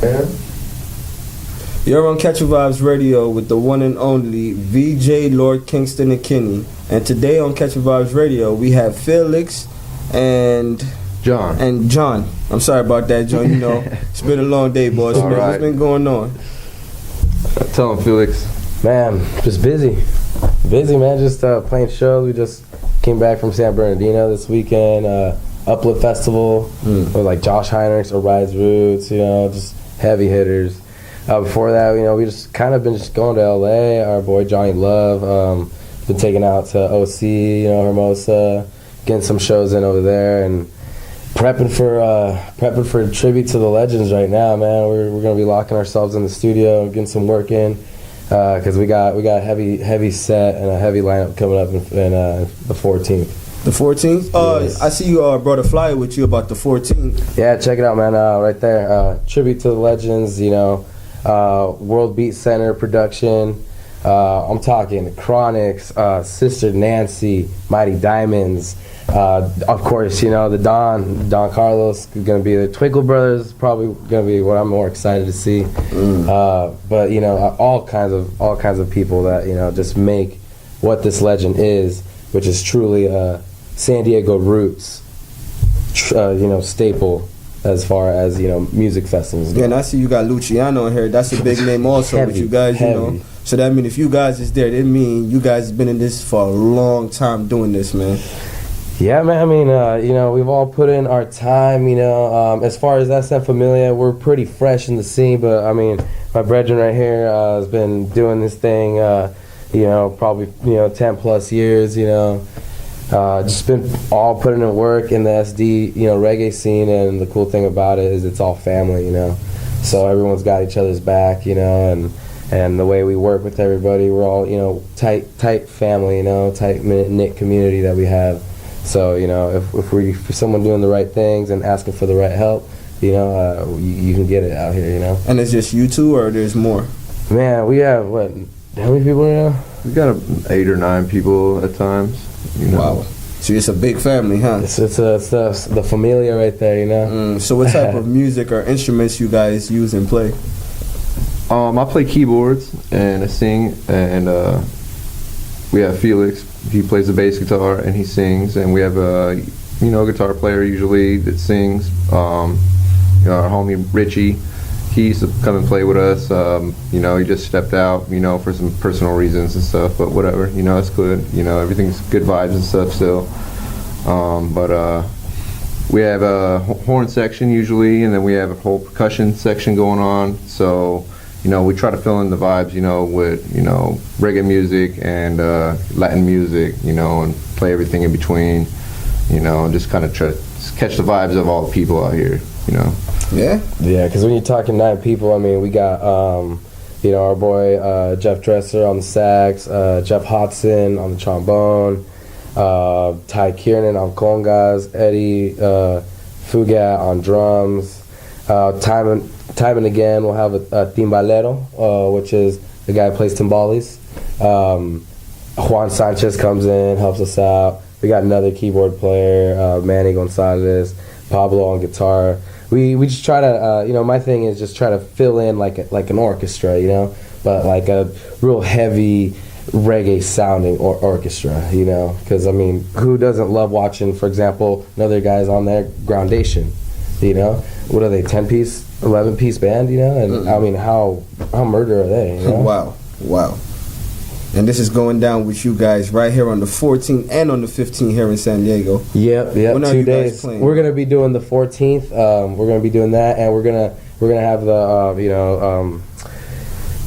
Yeah. You're on Catch Your Vibes Radio with the one and only VJ Lord Kingston and Kinney. And today on Catch Your Vibes Radio, we have Felix and John. I'm sorry about that, John. You know, it's been a long day, boys. All right. What's been going on? Tell him, Felix. Man, just busy. Busy, man. Just playing shows. We just came back from San Bernardino this weekend. Uplift Festival with like Josh Heinrichs, Arise Roots, you know, just heavy hitters. Before that, you know, we just kind of been just going to LA. Our boy Johnny Love been taken out to OC, you know, Hermosa, getting some shows in over there, and prepping for a tribute to the legends right now, man. We're gonna be locking ourselves in the studio, getting some work in, because we got a heavy set and a heavy lineup coming up in the 14th. The 14th? Yes. I see you brought a flyer with you about the 14th. Yeah, check it out, man. Right there, tribute to the legends. You know, World Beat Center production. I'm talking Chronics, Sister Nancy, Mighty Diamonds. Of course, you know, the Don Carlos is going to be the Twinkle Brothers. Probably going to be what I'm more excited to see. But you know, all kinds of people that, you know, just make what this legend is, which is truly San Diego roots, you know, staple as far as, you know, music festivals. Yeah, and I see you got Luciano in here. That's a big name also with you guys, you know. So that means if you guys is there, that mean you guys have been in this for a long time doing this, man. Yeah, man. I mean, you know, we've all put in our time, you know. As far as SM Familia, we're pretty fresh in the scene, but I mean, my brethren right here has been doing this thing, you know, probably, you know, 10 plus years, you know. Just been all putting in work in the SD, you know, reggae scene, and the cool thing about it is it's all family, you know. So everyone's got each other's back, you know, and the way we work with everybody, we're all, you know, tight family, you know, tight knit community that we have. So, you know, if someone doing the right things and asking for the right help, you know, you can get it out here, you know. And it's just you two, or there's more? Man, we have what? How many people now? We got 8 or 9 people at times. You know. Wow. So it's a big family, huh? It's the Familia right there, you know. So what type of music or instruments you guys use and play? I play keyboards and I sing, and we have Felix. He plays the bass guitar and he sings, and we have a guitar player usually that sings. You know, our homie Richie, he used to come and play with us. You know, he just stepped out, you know, for some personal reasons and stuff, but whatever, you know, it's good. You know, everything's good vibes and stuff still. But we have a horn section usually, and then we have a whole percussion section going on. So, you know, we try to fill in the vibes, you know, with, you know, reggae music and Latin music, you know, and play everything in between, you know, and just kind of try to catch the vibes of all the people out here, you know. Yeah? Yeah, because when you're talking 9 people, I mean, we got, you know, our boy Jeff Dresser on the sax, Jeff Hodson on the trombone, Ty Kiernan on congas, Eddie Fugat on drums. Time and again, we'll have a timbalero, which is the guy who plays timbales. Juan Sanchez comes in, helps us out. We got another keyboard player, Manny Gonzalez, Pablo on guitar. We just try to, you know, my thing is just try to fill in like an orchestra, you know, but like a real heavy reggae sounding orchestra, you know, because I mean, who doesn't love watching, for example, another guy's on there, Groundation, you know, what are they, 10-piece, 11-piece band, you know, and I mean, how murder are they, you know? Wow. And this is going down with you guys right here on the 14th and on the 15th here in San Diego. Yep. When are 2 you days. guys playing? We're gonna be doing the 14th. We're gonna be doing that, and we're gonna have the you know,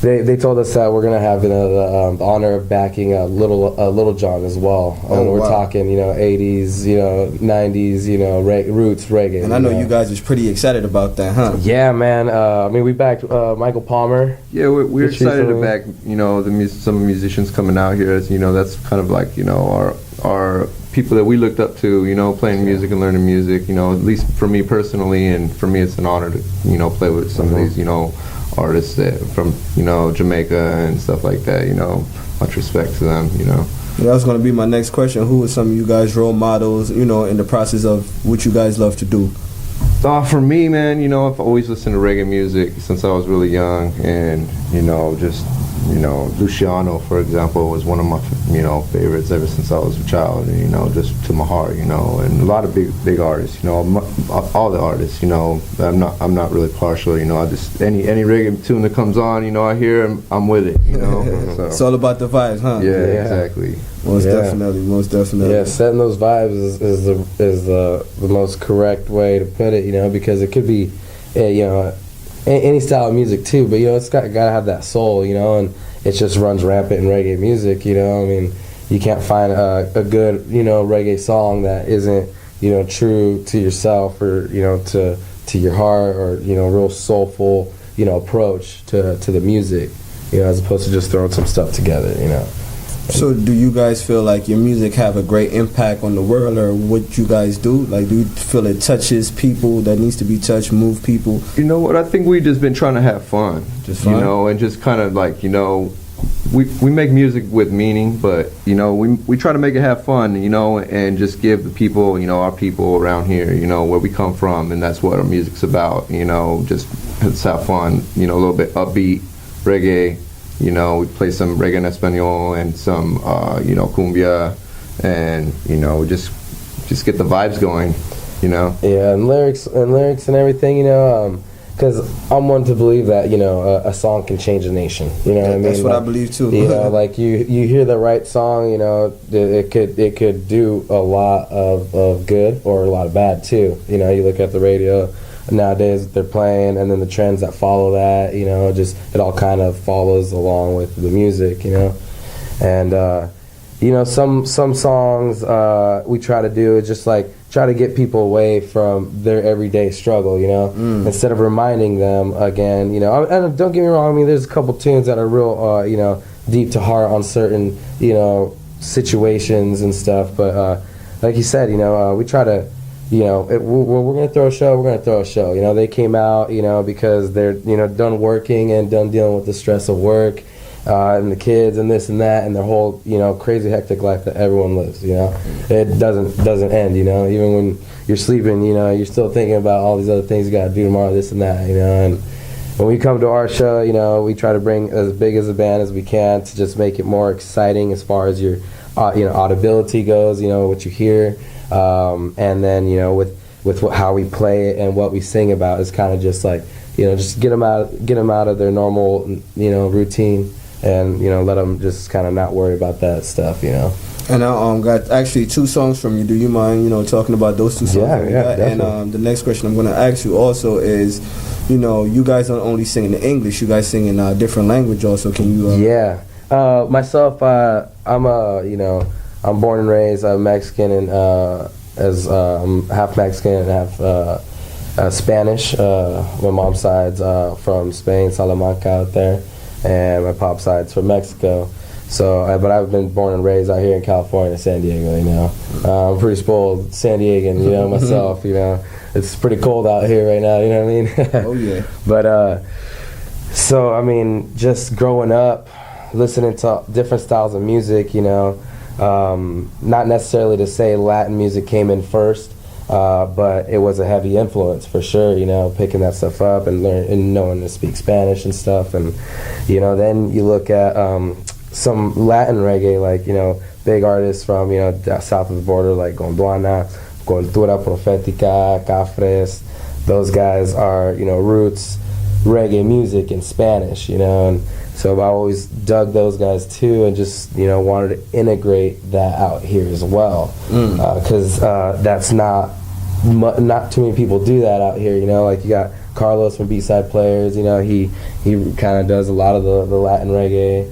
they told us that we're gonna have, you know, the honor of backing Little John as well. We're talking, you know, 80s, you know, 90s, you know, roots reggae. And I know you guys was pretty excited about that, huh? Yeah, man. I mean, we backed Michael Palmer. Yeah, we're excited to back, you know, some musicians coming out here. As, you know, that's kind of like, you know, our people that we looked up to, you know, playing music and learning music. You know, at least for me personally, and for me, it's an honor to, you know, play with some of these, you know, artists that from, you know, Jamaica and stuff like that. You know, much respect to them, you know. That was going to be my next question. Who are some of you guys' role models, you know, in the process of what you guys love to do? For me, man, I've always listened to reggae music since I was really young, and just Luciano, for example, was one of my favorites ever since I was a child, and just to my heart, and a lot of big artists, all the artists, I'm not really partial, I just any reggae tune that comes on, I hear, I'm with it, So. It's all about the vibes, huh? Yeah, exactly. Most definitely. Yeah, setting those vibes is the most correct way to put it, because it could be, any style of music too, but it's gotta have that soul, and it just runs rampant in reggae music, I mean, you can't find a good, reggae song that isn't, true to yourself or, to your heart or, real soulful, approach to the music, as opposed to just throwing some stuff together, So do you guys feel like your music have a great impact on the world, or what you guys do? Like, do you feel it touches people that needs to be touched, move people? You know what? I think we've just been trying to have fun. Just fun? And just kind of like, we make music with meaning, but, we try to make it have fun, and just give the people, our people around here, where we come from, and that's what our music's about, just let's have fun, a little bit upbeat, reggae. We play some reggae en español and some, cumbia, and just get the vibes going, Yeah, and lyrics and everything, because I'm one to believe that a song can change a nation. What I mean? That's what I believe too. Like you hear the right song, it could do a lot of good or a lot of bad too. You look at the radio nowadays they're playing, and then the trends that follow that, just it all kind of follows along with the music, and some songs we try to do is just like try to get people away from their everyday struggle, instead of reminding them again, and don't get me wrong, I mean there's a couple tunes that are real deep to heart on certain situations and stuff, but like you said, we try to we're going to throw a show, we're going to throw a show. They came out, because they're, done working and done dealing with the stress of work and the kids and this and that and their whole, crazy hectic life that everyone lives, It doesn't end, Even when you're sleeping, you're still thinking about all these other things you got to do tomorrow, this and that, And when we come to our show, we try to bring as big as a band as we can to just make it more exciting as far as your, audibility goes, what you hear. And then with how we play it and what we sing about is kind of just like just get them out of their normal routine, and let them just kind of not worry about that stuff. And I got actually 2 songs from you. Do you mind talking about those 2 songs? Yeah, definitely. And the next question I'm going to ask you also is, you guys don't only sing in English, you guys sing in a different language also. Can you? Myself, I'm born and raised Mexican, and I'm half Mexican and half Spanish. My mom's side's from Spain, Salamanca out there, and my pop's side's from Mexico. So, but I've been born and raised out here in California, San Diego. I'm pretty spoiled San Diegan, myself. It's pretty cold out here right now. You know what I mean? Oh yeah. But so I mean, just growing up, listening to different styles of music, not necessarily to say Latin music came in first, but it was a heavy influence for sure, picking that stuff up and knowing to speak Spanish and stuff. And, then you look at some Latin reggae, like, big artists from, south of the border, like Gondwana, Cultura Profética, Cafres. Those guys are, roots reggae music in Spanish, and so I always dug those guys too, and just wanted to integrate that out here as well, because that's not too many people do that out here. Like you got Carlos from B-Side Players. He kind of does a lot of the Latin reggae,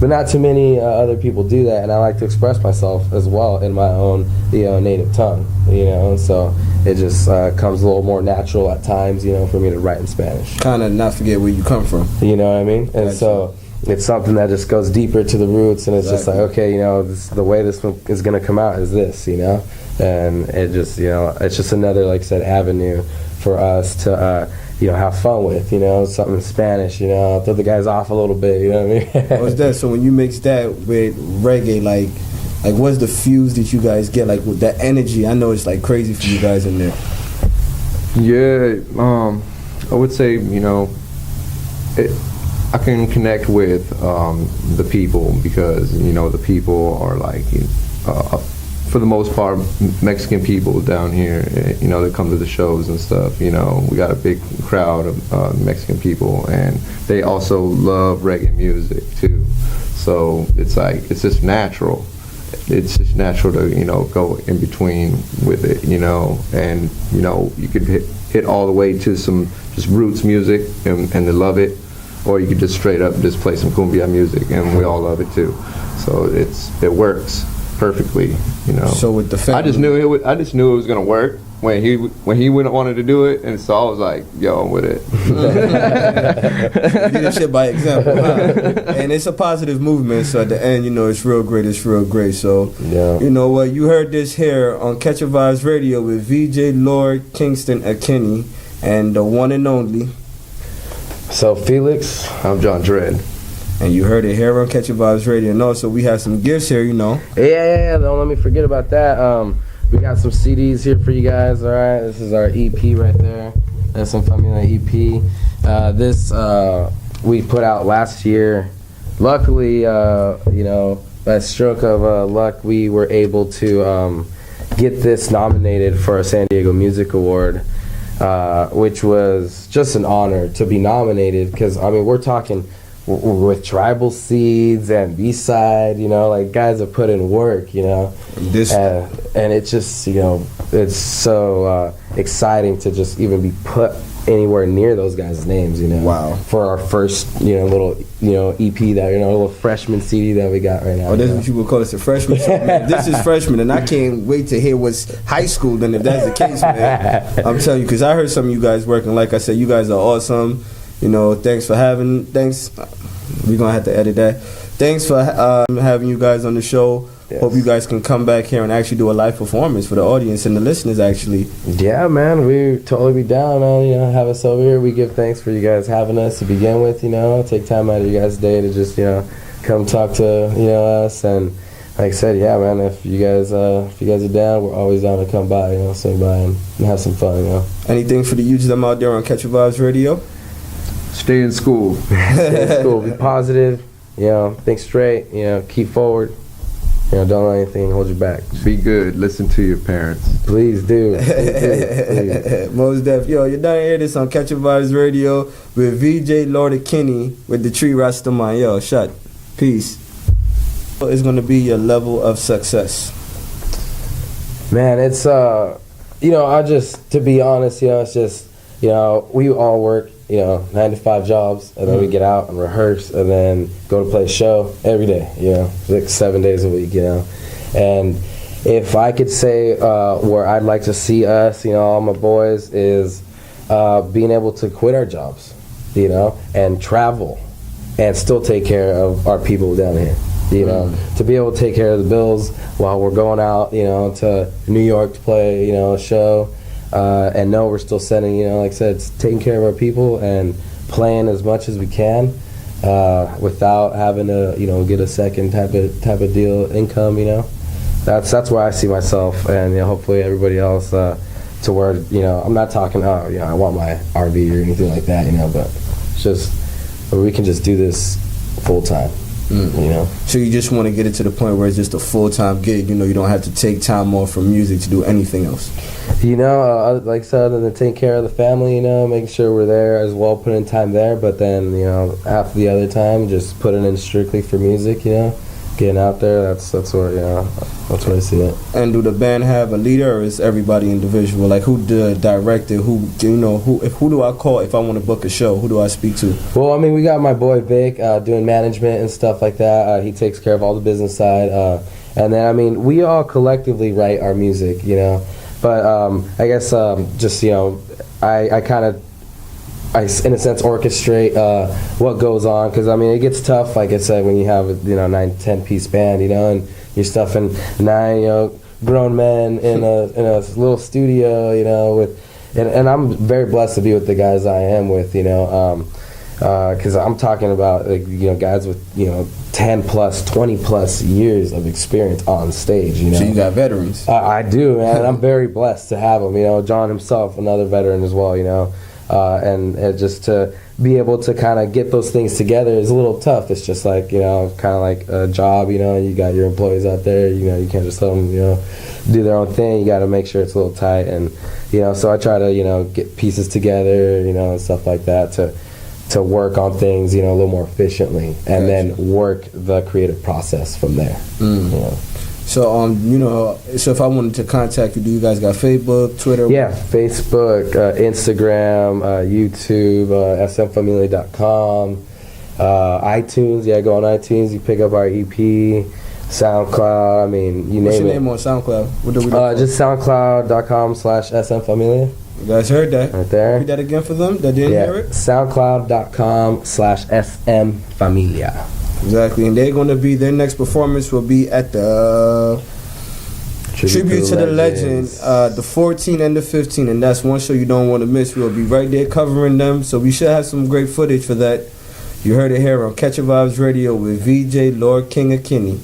but not too many other people do that. And I like to express myself as well in my own native tongue. And so it just comes a little more natural at times, for me to write in Spanish. Kind of not forget where you come from. You know what I mean? And so it's something that just goes deeper to the roots, and it's just like, okay, the way this one is going to come out is this, and it just, it's just another, like I said, avenue for us to, have fun with, something in Spanish, throw the guys off a little bit, you know what I mean? What's that? So when you mix that with reggae, like what's the fuse that you guys get, like with that energy? I know it's like crazy for you guys in there. Yeah, I would say, I can connect with the people because, the people are like, for the most part, Mexican people down here, they come to the shows and stuff, we got a big crowd of Mexican people, and they also love reggae music too. So it's like, it's just natural. It's just natural to, go in between with it, and, you could hit all the way to some just roots music and they love it, or you could just straight up just play some cumbia music and we all love it too. So it works perfectly, So with the family, I just knew it was gonna work when he wanted to do it, and so I was like, yo, I'm with it. do this shit by example, huh? And it's a positive movement. So at the end, it's real great. It's real great. So Yeah. you know what? You heard this here on Catch Your Vibes Radio with VJ Lord Kingston Akinney and the one and only. So Felix, I'm John Dredd. And you heard it here on Catch Your Vibes Radio. And also, we have some gifts here, yeah, don't let me forget about that. We got some CDs here for you guys. All right, this is our EP right there. That's some Familia EP. This we put out last year. Luckily, by stroke of luck, we were able to get this nominated for a San Diego Music Award, which was just an honor to be nominated. Because we're talking with Tribal Seeds and B-Side, like guys have put in work, This and it's just, it's so exciting to just even be put anywhere near those guys' names, Wow. For our first, little, EP that, a little freshman CD that we got right now. Oh, that's what you would call us, a freshman. So, man, this is freshman, and I can't wait to hear what's high school then if that's the case, man. I'm telling you, because I heard some of you guys working. Like I said, you guys are awesome. Thanks for having. We're gonna have to edit that. Thanks for having you guys on the show. Yes. Hope you guys can come back here and actually do a live performance for the audience and the listeners. Actually, Yeah, man, we totally be down, man. Have us over here. We give thanks for you guys having us to begin with. Take time out of your guys' day to just come talk to us. And like I said, yeah, man, if you guys are down, we're always down to come by. Swing by and have some fun. anything for the youths them out there on Catch Your Vibes Radio? Stay in school. Stay in school. Be positive. Think straight. Keep forward. Don't let anything hold you back. Be good. Listen to your parents. Please do. Please. Most def. Yo, you're done hear this on Catch Your Vibes Radio with VJ Lord Akinney with the Tree Rastaman. Yo, shut. Peace. What is going to be your level of success? Man, it's I just, to be honest, it's just, we all work 9 to 5 jobs, and then we get out and rehearse, and then go to play a show every day, like 7 days a week, And if I could say where I'd like to see us, all my boys, is being able to quit our jobs, and travel, and still take care of our people down here. To be able to take care of the bills while we're going out, to New York to play, a show, and know we're still sending, like I said, it's taking care of our people and playing as much as we can, without having to, get a second type of deal income. That's where I see myself, and hopefully everybody else, to where I'm not talking, I want my RV or anything like that, but it's just we can just do this full time. So you just want to get it to the point where it's just a full-time gig, you don't have to take time off from music to do anything else. Like I said, other than take care of the family, making sure we're there as well, put in time there, but then, half the other time, just put it in strictly for music, getting out there, that's where, that's where I see it. And do the band have a leader, or is everybody individual? Like, who the director, who do I call if I want to book a show? Who do I speak to? Well, we got my boy Vic doing management and stuff like that. He takes care of all the business side. And then, we all collectively write our music, But I guess just, I kind of, in a sense, orchestrate what goes on, because it gets tough, like I said, when you have a 9-10 piece band, and you're stuffing 9 grown men in a little studio, with, and I'm very blessed to be with the guys I am with, because I'm talking about like, you know, guys with, you know, 10 plus, 20 plus years of experience on stage. You know, So you got veterans. I do, man. And I'm very blessed to have them. You know, John himself, another veteran as well. You know, and just to be able to kind of get those things together is a little tough. It's just like, you know, kind of like a job. You know, you got your employees out there. You know, you can't just let them, you know, do their own thing. You got to make sure it's a little tight. And, you know, so I try to, you know, get pieces together, you know, and stuff like that to work on things, you know, a little more efficiently, and then work the creative process from there. You know. So, you know, so if I wanted to contact you, do you guys got Facebook, Twitter? Yeah, Facebook, Instagram, YouTube, smfamilia.com, iTunes. Yeah, go on iTunes. You pick up our EP, SoundCloud. I mean, you What's name your it. name on SoundCloud? What do we look Just SoundCloud.com/smfamilia. You guys heard that? Right there. Read that again for them that didn't hear it? SoundCloud.com/smfamilia. Exactly, and they're going to be, their next performance will be at the Tribute to the Legend, the 14th and the 15th, and that's one show you don't want to miss. We'll be right there covering them, so we should have some great footage for that. You heard it here on Catch a Vibes Radio with VJ Lord King of Kinney.